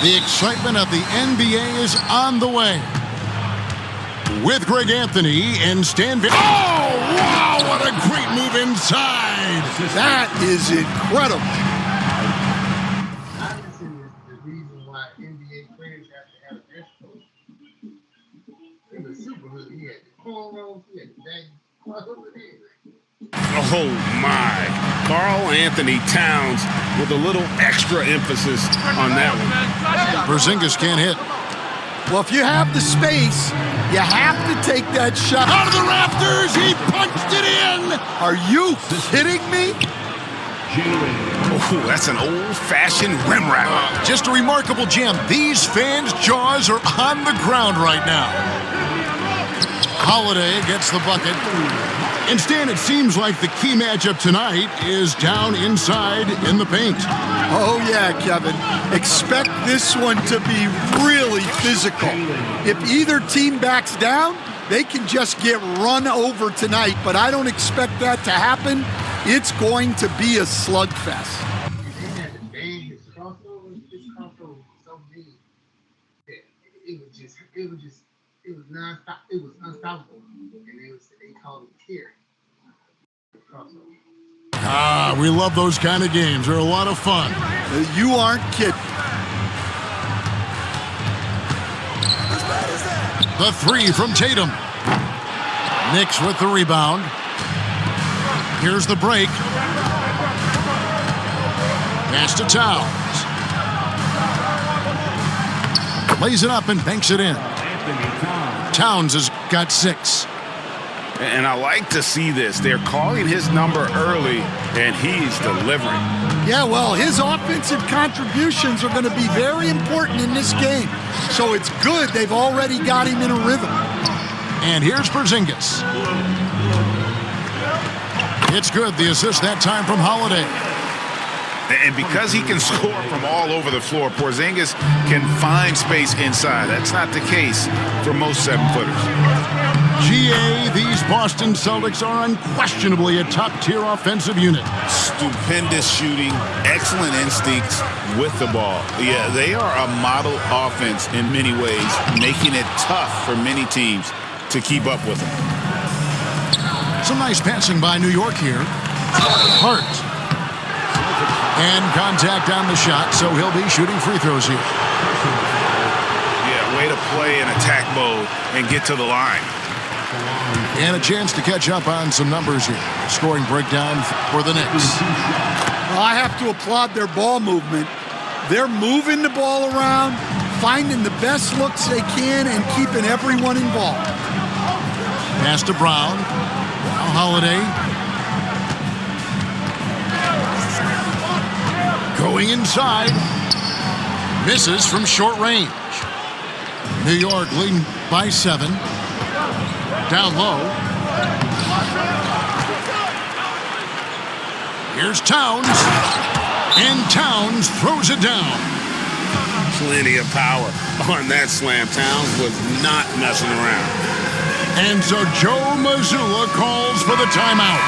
The excitement of the NBA is on the way. With Greg Anthony and Stan Van... Oh, wow, what a great move inside. That is incredible. Obviously, the reason why NBA players have to have a dress code. He was super hood. He had the cornrows, he had the baggy clothes over there. Oh, my. Karl Anthony Towns with a little extra emphasis on that one. Porzingis can't hit. Well, if you have the space, you have to take that shot. Out of the rafters, he punched it in. Are you kidding me? Oh, that's an old-fashioned rim wrap. Just a remarkable jam. These fans' jaws are on the ground right now. Holiday gets the bucket. And Stan, it seems like the key matchup tonight is down inside in the paint. Oh, yeah, Kevin. Expect this one to be really physical. If either team backs down, they can just get run over tonight, but I don't expect that to happen. It's going to be a slugfest. They had to bang his crossover. His crossover was so big that it was non-stop. It was unstoppable. And they called it carry. Ah, we love those kind of games. They're a lot of fun. You aren't kidding. The three from Tatum. Knicks with the rebound. Here's the break. Pass to Towns. Lays it up and banks it in. Towns has got 6. And I like to see this. They're calling his number early, and he's delivering. Yeah, well, his offensive contributions are going to be very important in this game. So it's good they've already got him in a rhythm. And here's Porzingis. It's good, the assist that time from Holiday. And because he can score from all over the floor, Porzingis can find space inside. That's not the case for most 7-footers. GA, these Boston Celtics are unquestionably a top-tier offensive unit. Stupendous shooting, excellent instincts with the ball. Yeah, they are a model offense in many ways, making it tough for many teams to keep up with them. Some nice passing by New York here. Hart. And contact on the shot, so he'll be shooting free throws here. Yeah, way to play in attack mode and get to the line. And a chance to catch up on some numbers here. Scoring breakdown for the Knicks. Well, I have to applaud their ball movement. They're moving the ball around, finding the best looks they can, and keeping everyone involved. Pass to Brown. Now Holiday. Going inside. Misses from short range. New York leading by 7. Down low. Here's Towns. And Towns throws it down. Plenty of power on that slam. Towns was not messing around. And so Joe Mazzulla calls for the timeout.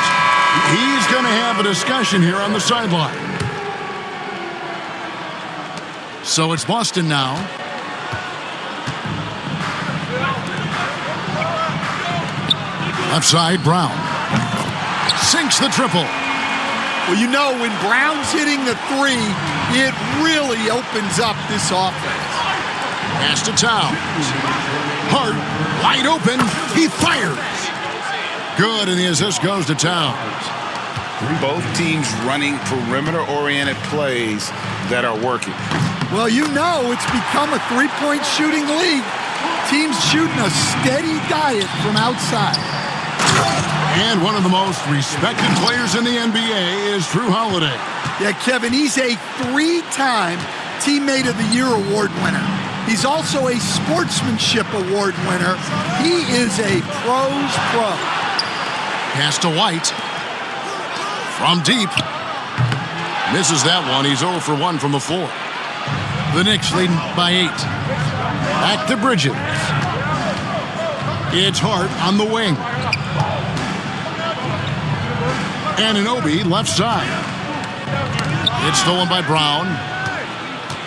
He's going to have a discussion here on the sideline. So it's Boston now. Left side, Brown. Sinks the triple. Well, you know, when Brown's hitting the 3, it really opens up this offense. Pass to Towns. Hart, wide open. He fires. Good, and the assist goes to Towns. Both teams running perimeter-oriented plays that are working. Well, you know, it's become a 3-point shooting league. Teams shooting a steady diet from outside. And one of the most respected players in the NBA is Drew Holiday. Yeah, Kevin, he's a 3-time Teammate of the Year award winner. He's also a Sportsmanship Award winner. He is a pro's pro. Pass to White. From deep. Misses that one. He's 0 for 1 from the floor. The Knicks leading by 8. Back to Bridges. It's Hart on the wing. Anunoby left side. It's stolen by Brown.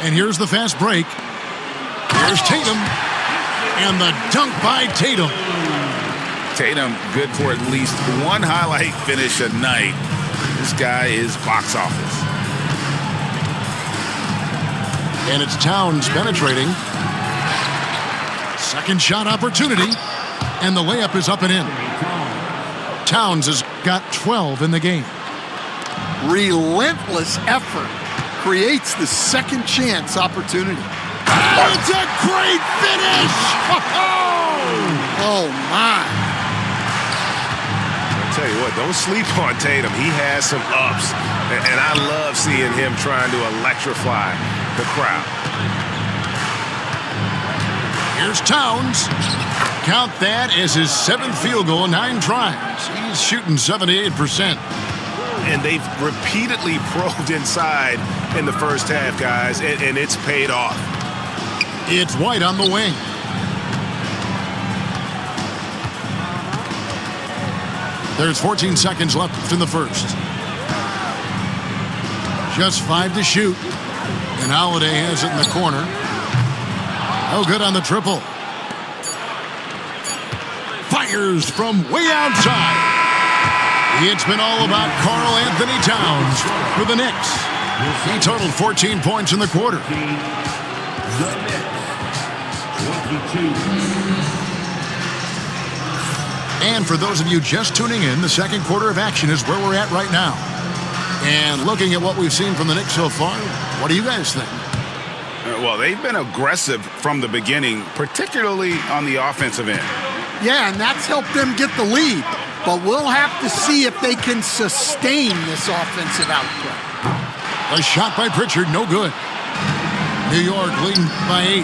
And here's the fast break. Here's Tatum. And the dunk by Tatum. Tatum good for at least one highlight finish a night. This guy is box office. And it's Towns penetrating. Second shot opportunity. And the layup is up and in. Towns has got 12 in the game. Relentless effort creates the second chance opportunity. It's a great finish! Oh, my. I'll tell you what, don't sleep on Tatum. He has some ups, and I love seeing him trying to electrify the crowd. Here's Towns. Count that as his 7th field goal in 9 tries. He's shooting 78%. And they've repeatedly probed inside in the first half, guys, and it's paid off. It's White on the wing. There's 14 seconds left in the first. Just 5 to shoot. And Holiday has it in the corner. No good on the triple. Fires from way outside. It's been all about Karl Anthony Towns for the Knicks. He totaled 14 points in the quarter. The Knicks, 22. And for those of you just tuning in, the second quarter of action is where we're at right now. And looking at what we've seen from the Knicks so far, what do you guys think? Well, they've been aggressive from the beginning, particularly on the offensive end. Yeah, and that's helped them get the lead. But we'll have to see if they can sustain this offensive output. A shot by Pritchard, no good. New York leading by 8.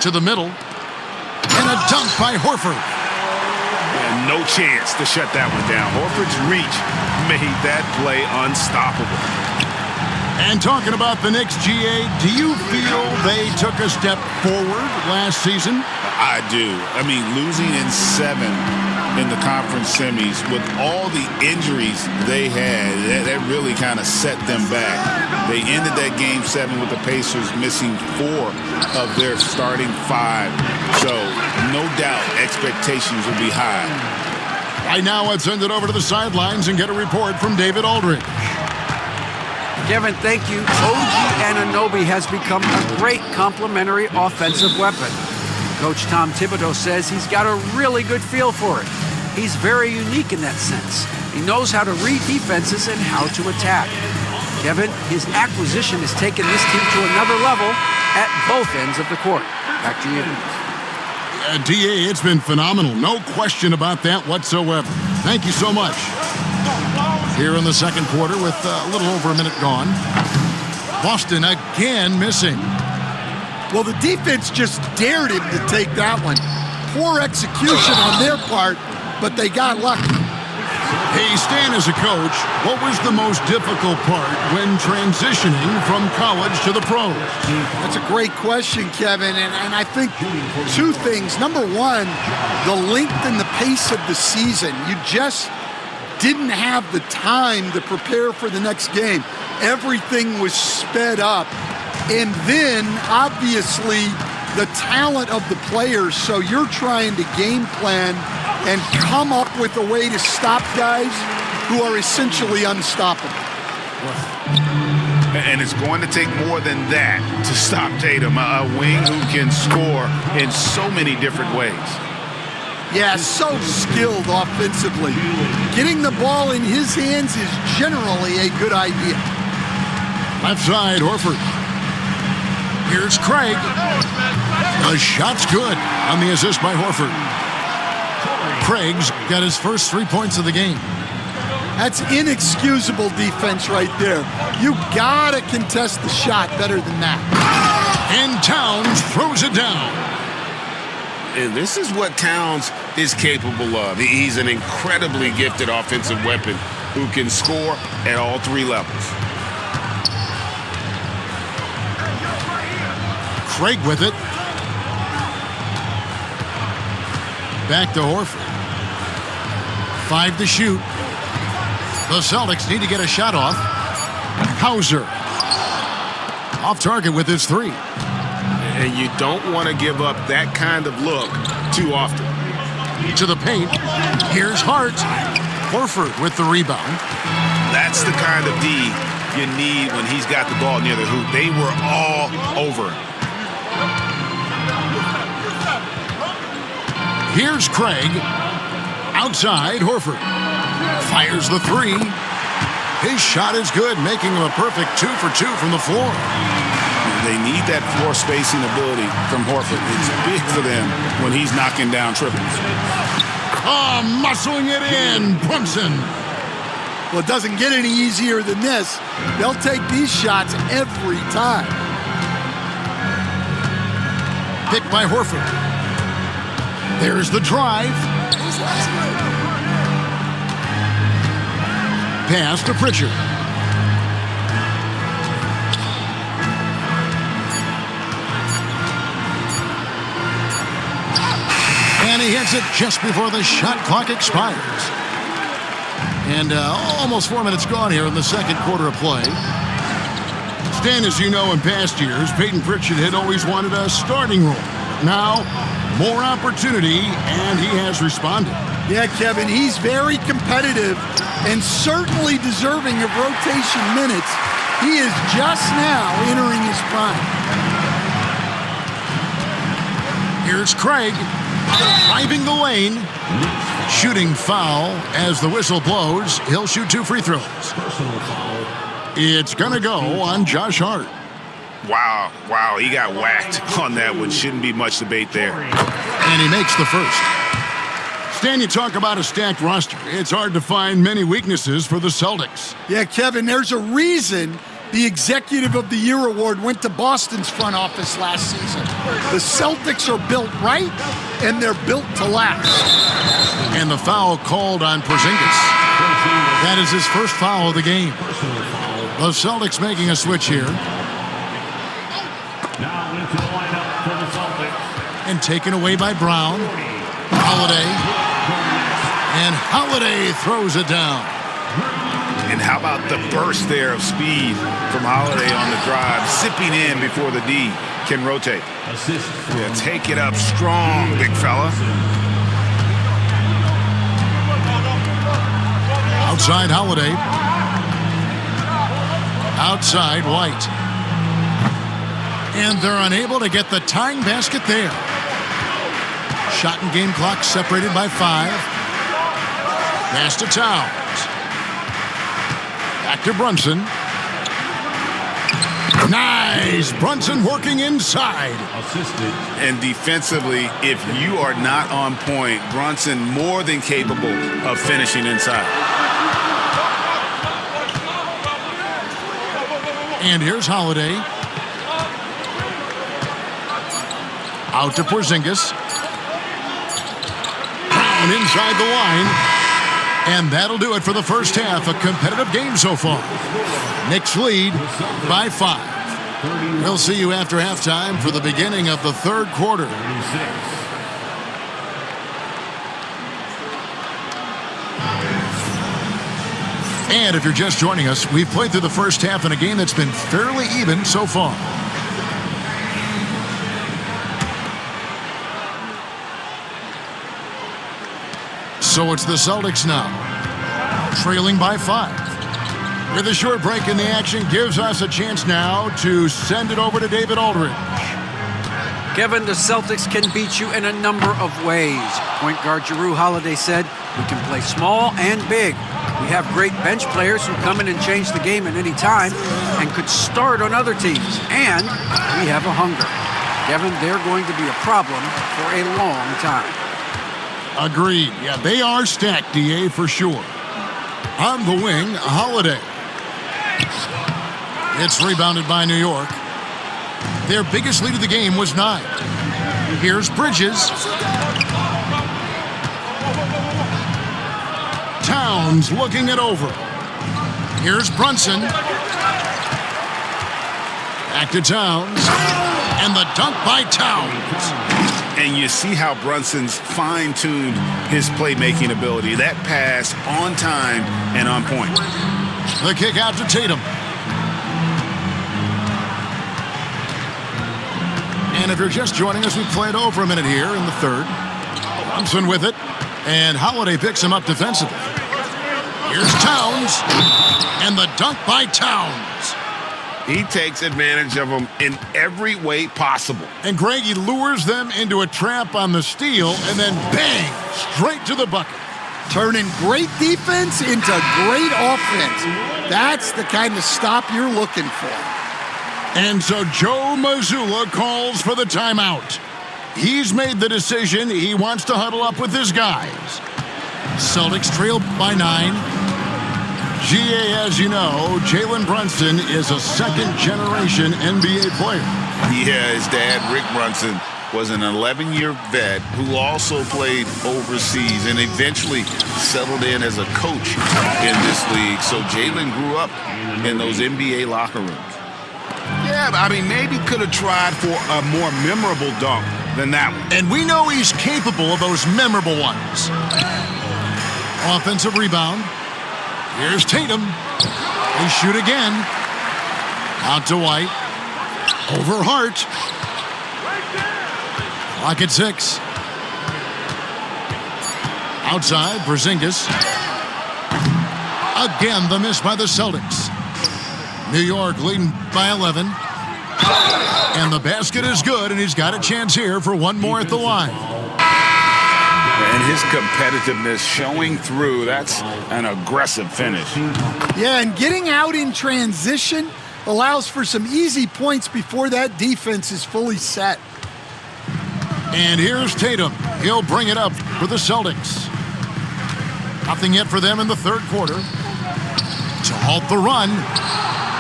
To the middle. And a dunk by Horford. And no chance to shut that one down. Horford's reach made that play unstoppable. And talking about the Knicks, GA, do you feel they took a step forward last season? I do. I mean, losing in 7 in the conference semis with all the injuries they had, that really kind of set them back. They ended that game 7 with the Pacers missing 4 of their starting 5. So no doubt expectations will be high. Right now, I'd send it over to the sidelines and get a report from David Aldridge. Kevin, thank you. OG Anunoby has become a great complementary offensive weapon. Coach Tom Thibodeau says he's got a really good feel for it. He's very unique in that sense. He knows how to read defenses and how to attack. Kevin, his acquisition has taken this team to another level at both ends of the court. Back to you. DA, it's been phenomenal. No question about that whatsoever. Thank you so much. Here in the second quarter with a little over a minute gone. Boston again missing. Well, the defense just dared him to take that one. Poor execution on their part, but they got lucky. Hey, Stan, as a coach, what was the most difficult part when transitioning from college to the pros? That's a great question, Kevin, and I think 2 things. Number one, the length and the pace of the season. You just didn't have the time to prepare for the next game. Everything was sped up. And then, obviously, the talent of the players. So you're trying to game plan and come up with a way to stop guys who are essentially unstoppable. And it's going to take more than that to stop Tatum, a wing who can score in so many different ways. Yeah, so skilled offensively. Getting the ball in his hands is generally a good idea. Left side, Horford. Here's Craig. The shot's good on the assist by Horford. Craig's got his first 3 points of the game. That's inexcusable defense right there. You gotta contest the shot better than that. And Towns throws it down. And this is what Towns is capable of. He's an incredibly gifted offensive weapon who can score at all 3 levels. Craig with it. Back to Horford. 5 to shoot. The Celtics need to get a shot off. Hauser. Off target with his 3. And you don't want to give up that kind of look too often. To the paint. Here's Hart. Horford with the rebound. That's the kind of D you need when he's got the ball near the hoop. They were all over him. Here's Craig. Outside, Horford. Fires the 3. His shot is good, making him a perfect 2 for 2 from the floor. They need that floor spacing ability from Horford. It's big for them when he's knocking down triples. Muscling it in, Brunson. Well, it doesn't get any easier than this. They'll take these shots every time. Picked by Horford. There's the drive. Pass to Pritchard. And he hits it just before the shot clock expires. And almost 4 minutes gone here in the second quarter of play. Stan, as you know, in past years, Peyton Pritchard had always wanted a starting role. Now, more opportunity, and he has responded. Yeah, Kevin, he's very competitive and certainly deserving of rotation minutes. He is just now entering his prime. Here's Craig, driving the lane. Shooting foul as the whistle blows. He'll shoot 2 free throws. It's going to go on Josh Hart. Wow, he got whacked on that one. Shouldn't be much debate there. And he makes the first. Stan, you talk about a stacked roster. It's hard to find many weaknesses for the Celtics. Yeah, Kevin, there's a reason the Executive of the Year award went to Boston's front office last season. The Celtics are built right, and they're built to last. And the foul called on Porzingis. That is his first foul of the game. The Celtics making a switch here. Now into the lineup for the Celtics. And taken away by Brown. Holiday. And Holiday throws it down. And how about the burst there of speed from Holiday on the drive, zipping in before the D can rotate. Assist. Yeah, take it up strong, big fella. Outside Holiday. Outside White. And they're unable to get the tying basket there. Shot and game clock separated by 5. Pass to Towns. Back to Brunson. Nice! Brunson working inside. Assisted. And defensively, if you are not on point, Brunson more than capable of finishing inside. And here's Holiday. Out to Porzingis. Brown inside the line. And that'll do it for the first half. A competitive game so far. Knicks lead by 5. We'll see you after halftime for the beginning of the third quarter. And if you're just joining us, we've played through the first half in a game that's been fairly even so far. So it's the Celtics now, trailing by 5. With a short break in the action, gives us a chance now to send it over to David Aldridge. Kevin, the Celtics can beat you in a number of ways. Point guard Jrue Holiday said, "We can play small and big. We have great bench players who come in and change the game at any time and could start on other teams. And we have a hunger." Kevin, they're going to be a problem for a long time. Agreed. Yeah, they are stacked, DA, for sure. On the wing, Holiday. It's rebounded by New York. Their biggest lead of the game was 9. Here's Bridges. Towns looking it over. Here's Brunson. Back to Towns. And the dunk by Towns. And you see how Brunson's fine-tuned his playmaking ability. That pass on time and on point. The kick out to Tatum. And if you're just joining us, we played over a minute here in the third. Thompson with it, and Holiday picks him up defensively. Here's Towns, and the dunk by Towns. He takes advantage of them in every way possible. And Greg, he lures them into a trap on the steal, and then bang, straight to the bucket. Turning great defense into great offense. That's the kind of stop you're looking for. And so Joe Mazzulla calls for the timeout. He's made the decision. He wants to huddle up with his guys. Celtics trail by 9. GA, as you know, Jalen Brunson is a second-generation NBA player. Yeah, his dad, Rick Brunson, was an 11-year vet who also played overseas and eventually settled in as a coach in this league. So Jalen grew up in those NBA locker rooms. Yeah, I mean, maybe could have tried for a more memorable dunk than that one. And we know he's capable of those memorable ones. Offensive rebound. Here's Tatum. They shoot again. Out to White. Over Hart. Clock at 6. Outside, Porzingis. Again, the miss by the Celtics. New York leading by 11. And the basket is good, and he's got a chance here for one more at the line. And his competitiveness showing through. That's an aggressive finish. Yeah, and getting out in transition allows for some easy points before that defense is fully set. And here's Tatum. He'll bring it up for the Celtics. Nothing yet for them in the third quarter. To halt the run.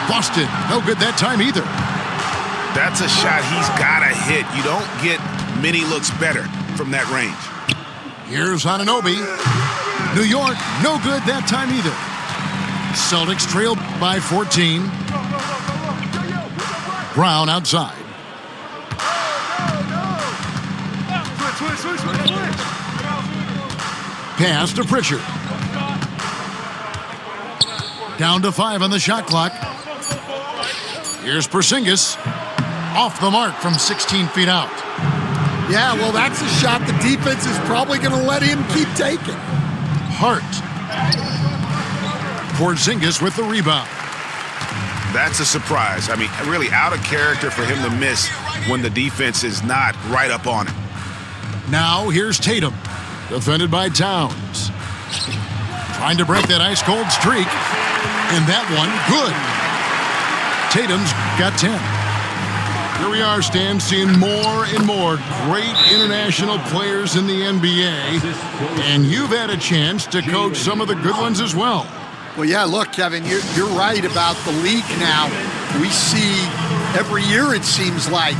Busted. No good that time either. That's a shot he's got to hit. You don't get many looks better from that range. Here's Anunoby. New York, no good that time either. Celtics trailed by 14. Brown outside. Pass to Pritchard. Down to 5 on the shot clock. Here's Porzingis. Off the mark from 16 feet out. Yeah, well, that's a shot the defense is probably going to let him keep taking. Hart. Porzingis with the rebound. That's a surprise. I mean, really out of character for him to miss when the defense is not right up on him. Now here's Tatum. Defended by Towns. Trying to break that ice-cold streak. And that one, good. Tatum's got 10. Here we are, Stan, seeing more and more great international players in the NBA. And you've had a chance to coach some of the good ones as well. Well, yeah, look, Kevin, you're right about the league now. We see every year, it seems like,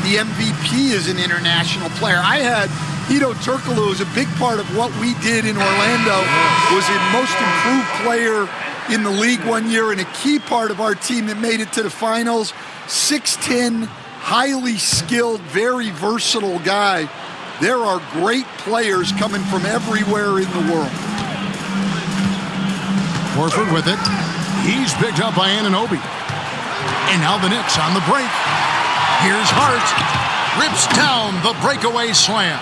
the MVP is an international player. I had Hedo Turkoglu as a big part of what we did in Orlando, was a most improved player in the league one year and a key part of our team that made it to the finals. 6'10", highly skilled, very versatile guy. There are great players coming from everywhere in the world. Horford with it. He's picked up by Anunoby. And now the Knicks on the break. Here's Hart. Rips down the breakaway slam.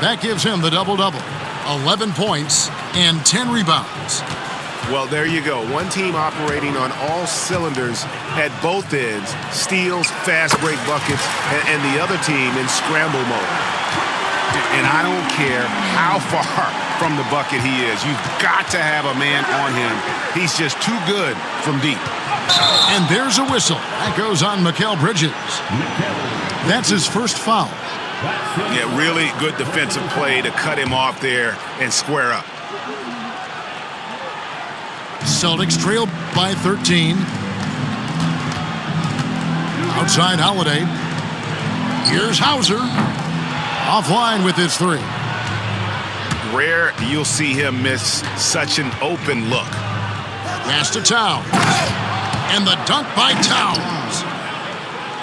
That gives him the double-double. 11 points and 10 rebounds. Well, there you go. One team operating on all cylinders at both ends, steals, fast break buckets, and the other team in scramble mode. And I don't care how far from the bucket he is. You've got to have a man on him. He's just too good from deep. And there's a whistle. That goes on Mikal Bridges. That's his first foul. Yeah, really good defensive play to cut him off there and square up. Celtics trail by 13. Outside Holiday. Here's Hauser. Offline with his 3. Rare you'll see him miss such an open look. Pass to Towns. And the dunk by Towns.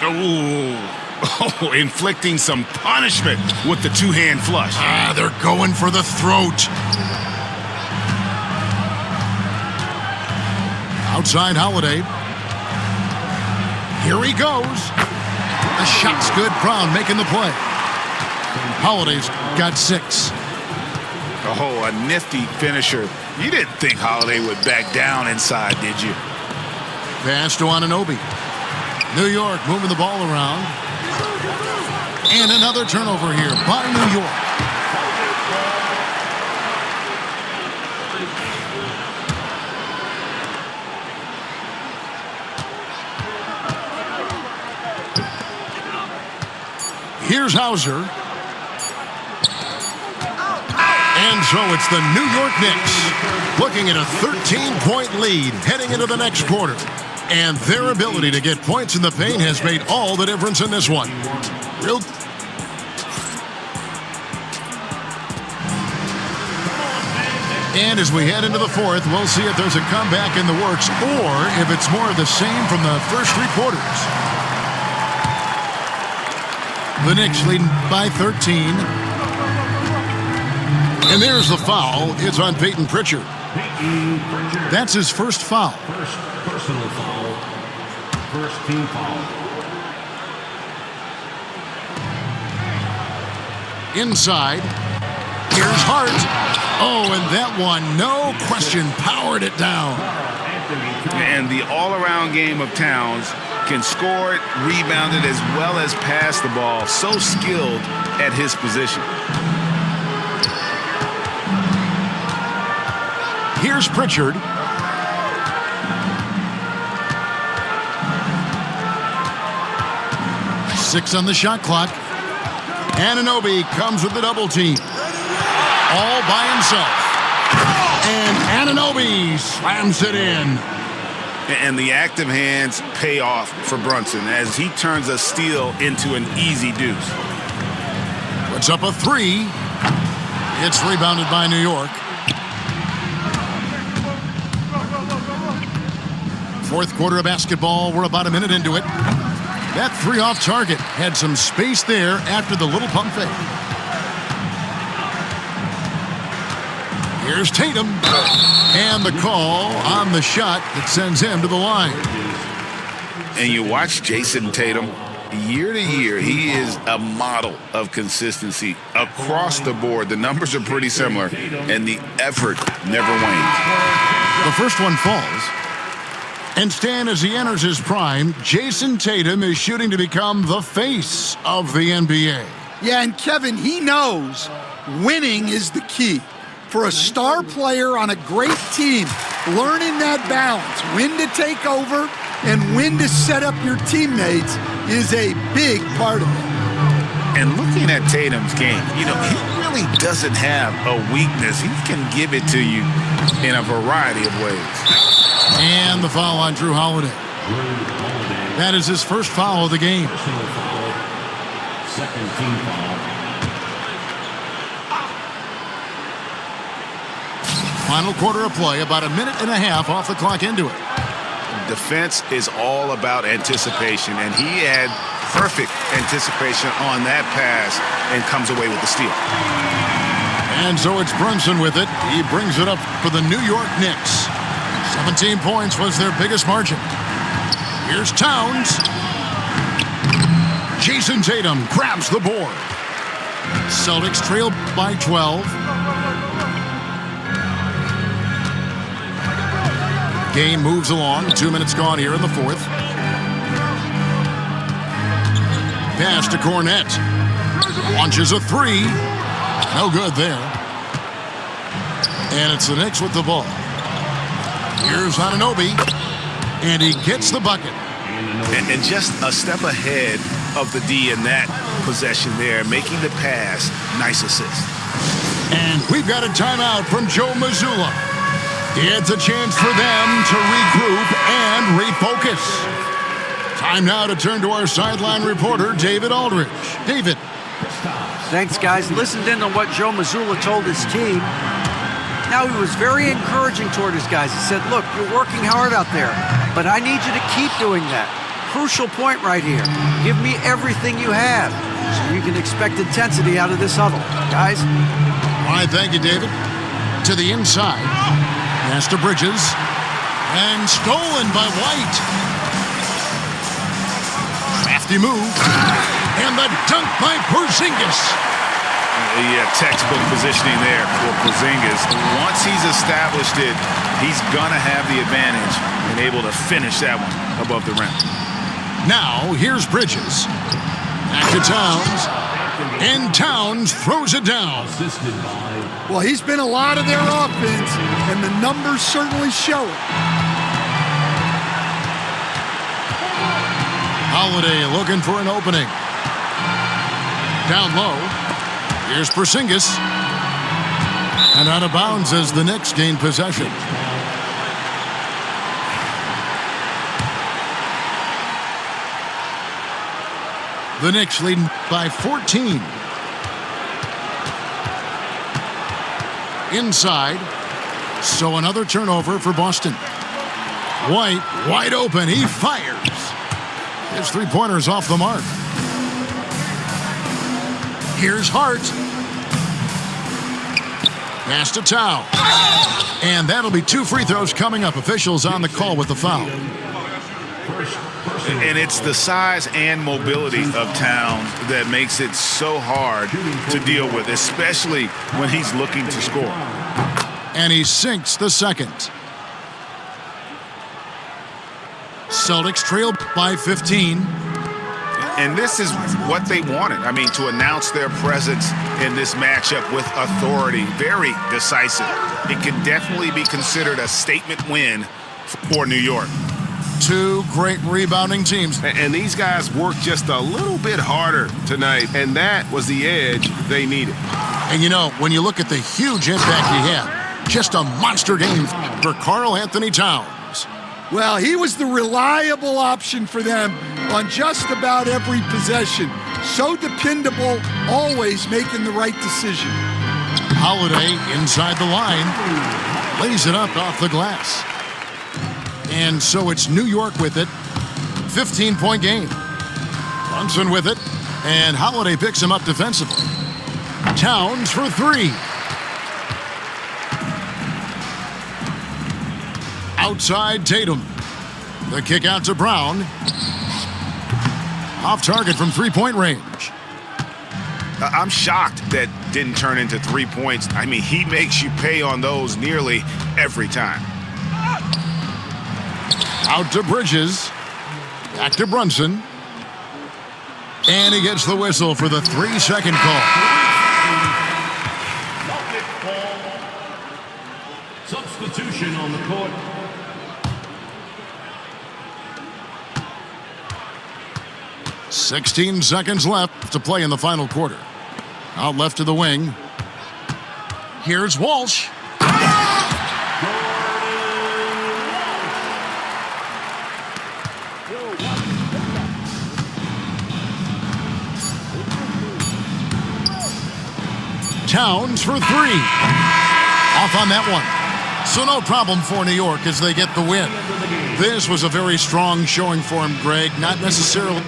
Oh, inflicting some punishment with the two-hand flush. They're going for the throat. Outside Holiday. Here he goes. The shot's good. Brown making the play. Holiday's got 6. Oh, a nifty finisher. You didn't think Holiday would back down inside, did you? Pass to Anunoby. New York moving the ball around. And another turnover here by New York. Here's Hauser. And so it's the New York Knicks looking at a 13-point lead heading into the next quarter. And their ability to get points in the paint has made all the difference in this one. And as we head into the fourth, we'll see if there's a comeback in the works or if it's more of the same from the first 3 quarters. The Knicks leading by 13. And there's the foul. It's on Peyton Pritchard. That's his first foul. First personal foul. First team foul. Inside. Here's Hart. Oh, and that one, no question, powered it down. And the all-around game of Towns can score it, rebound it, as well as pass the ball. So skilled at his position. Here's Pritchard. Six on the shot clock. Anunoby comes with the double team. All by himself. And Anunoby slams it in. And the active hands pay off for Brunson as he turns a steal into an easy deuce. Puts up a 3. It's rebounded by New York. Fourth quarter of basketball. We're about a minute into it. That 3 off target had some space there after the little pump fake. Here's Tatum. And the call on the shot that sends him to the line. And you watch Jason Tatum. Year to year, he is a model of consistency across the board. The numbers are pretty similar, and the effort never wanes. The first one falls. And Stan, as he enters his prime, Jason Tatum is shooting to become the face of the NBA. Yeah, and Kevin, he knows winning is the key. For a star player on a great team, learning that balance, when to take over and when to set up your teammates is a big part of it. And looking at Tatum's game, he really doesn't have a weakness. He can give it to you in a variety of ways. And the foul on Drew Holiday. That is his first foul of the game. Personal foul. Second team foul. Final quarter of play, about a minute and a half off the clock into it. Defense is all about anticipation, and he had perfect anticipation on that pass and comes away with the steal. And so it's Brunson with it. He brings it up for the New York Knicks. 17 points was their biggest margin. Here's Towns. Jason Tatum grabs the board. Celtics trail by 12. Game moves along. 2 minutes gone here in the fourth. Pass to Cornette. Launches a 3. No good there. And it's the Knicks with the ball. Here's Anunoby. And he gets the bucket. And just a step ahead of the D in that possession there, making the pass. Nice assist. And we've got a timeout from Joe Mazzulla. It's a chance for them to regroup and refocus. Time now to turn to our sideline reporter, David Aldridge. David. Thanks, guys. Listened in on what Joe Mazzulla told his team. Now, he was very encouraging toward his guys. He said, look, you're working hard out there, but I need you to keep doing that. Crucial point right here. Give me everything you have so you can expect intensity out of this huddle. Guys? All right, thank you, David. To the inside. Pass to Bridges. And stolen by White. Lefty move. And the dunk by Porzingis. Yeah, textbook positioning there for Porzingis. Once he's established it, he's going to have the advantage and able to finish that one above the rim. Now, here's Bridges. Back to Towns. And Towns throws it down. Well, he's been a lot of their offense, and the numbers certainly show it. Holiday looking for an opening. Down low. Here's Porzingis. And out of bounds as the Knicks gain possession. The Knicks leading by 14. Inside. So another turnover for Boston. White, wide open. He fires. His three-pointer's off the mark. Here's Hart. Pass to Towns. And that'll be 2 free throws coming up. Officials on the call with the foul. And it's the size and mobility of Towns that makes it so hard to deal with, especially when he's looking to score. And he sinks the second. Celtics trail by 15. And this is what they wanted. I mean, to announce their presence in this matchup with authority, very decisive. It can definitely be considered a statement win for New York. 2 great rebounding teams. And these guys worked just a little bit harder tonight, and that was the edge they needed. And you know, when you look at the huge impact he had, just a monster game for Karl Anthony Towns. Well, he was the reliable option for them on just about every possession. So dependable, always making the right decision. Holiday inside the line, lays it up off the glass. And so it's New York with it, 15-point game. Brunson with it, and Holiday picks him up defensively. Towns for 3. Outside Tatum. The kick out to Brown. Off target from 3-point range. I'm shocked that didn't turn into 3 points. I mean, he makes you pay on those nearly every time. Out to Bridges. Back to Brunson. And he gets the whistle for the 3-second call. Substitution on the court. "16 seconds left to play in the final quarter. Out left to the wing. Here's Walsh. Towns for 3. Off on that one. So no problem for New York as they get the win. This was a very strong showing for him, Greg. Not necessarily